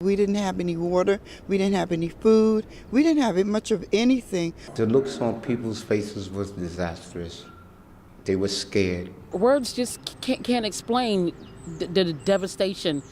We didn't have any water, we didn't have any food, we didn't have much of anything. The looks on people's faces was disastrous. They were scared. Words just can't explain the devastation.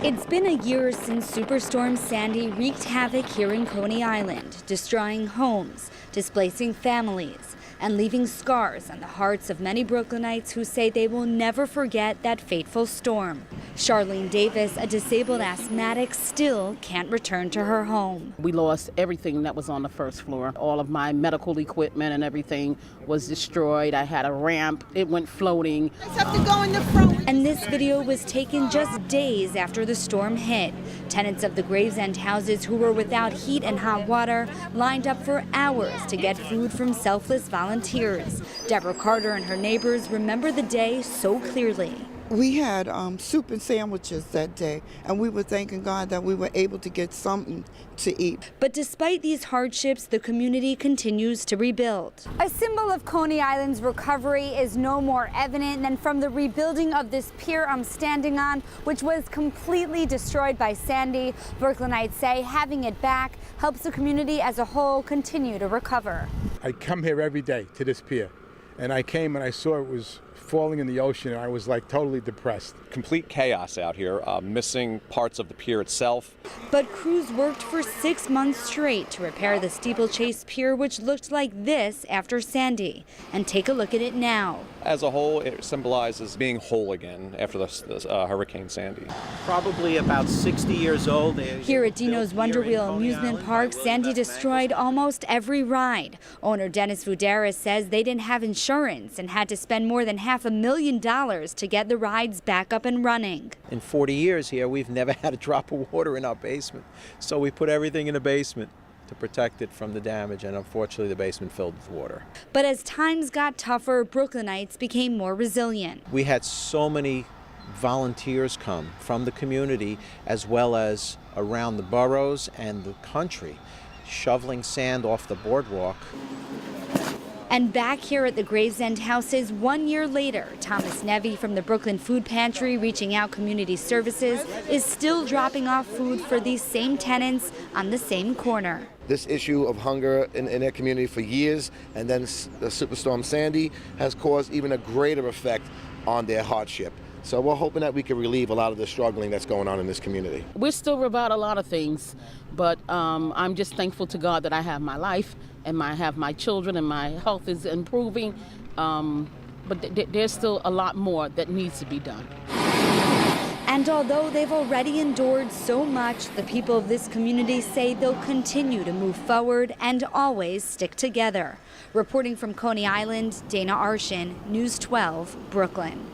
It's been a year since Superstorm Sandy wreaked havoc here in Coney Island, destroying homes, displacing families, and leaving scars on the hearts of many Brooklynites who say they will never forget that fateful storm. Charlene Davis, a disabled asthmatic, still can't return to her home. We lost everything that was on the first floor. All of my medical equipment and everything was destroyed. I had a ramp. It went floating. I have to go in the front. And this video was taken just days after the storm hit. Tenants of the Gravesend houses who were without heat and hot water lined up for hours to get food from selfless volunteers. Deborah Carter and her neighbors remember the day so clearly. We had soup and sandwiches that day, and we were thanking God that we were able to get something to eat. But despite these hardships, the community continues to rebuild. A symbol of Coney Island's recovery is no more evident than from the rebuilding of this pier I'm standing on, which was completely destroyed by Sandy. Brooklynites say having it back helps the community as a whole continue to recover. I come here every day to this pier, and I came and I saw it was falling in the ocean, and I was like totally depressed. Complete chaos out here, missing parts of the pier itself. But crews worked for 6 months straight to repair the Steeplechase Pier, which looked like this after Sandy. And take a look at it now. As a whole, it symbolizes being whole again after this Hurricane Sandy. Probably about 60 years old. Here at Dino's Wonder Wheel amusement park, Sandy destroyed almost every ride. Owner Dennis Vuderis says they didn't have insurance and had to spend more than $500,000 to get the rides back up and running. In 40 years here, we've never had a drop of water in our basement. So we put everything in the basement to protect it from the damage, and unfortunately the basement filled with water. But as times got tougher, Brooklynites became more resilient. We had so many volunteers come from the community as well as around the boroughs and the country, shoveling sand off the boardwalk. And back here at the Gravesend houses 1 year later, Thomas NEVE from the Brooklyn Food Pantry, reaching out community services, is still dropping off food for these same tenants on the same corner. This issue of hunger in their community for years, and then the Superstorm Sandy has caused even a greater effect on their hardship. So we're hoping that we can relieve a lot of the struggling that's going on in this community. We're still about a lot of things, but I'm just thankful to God that I have my life and I have my children and my health is improving. But there's still a lot more that needs to be done. And although they've already endured so much, the people of this community say they'll continue to move forward and always stick together. Reporting from Coney Island, Dana Arschin, News 12, Brooklyn.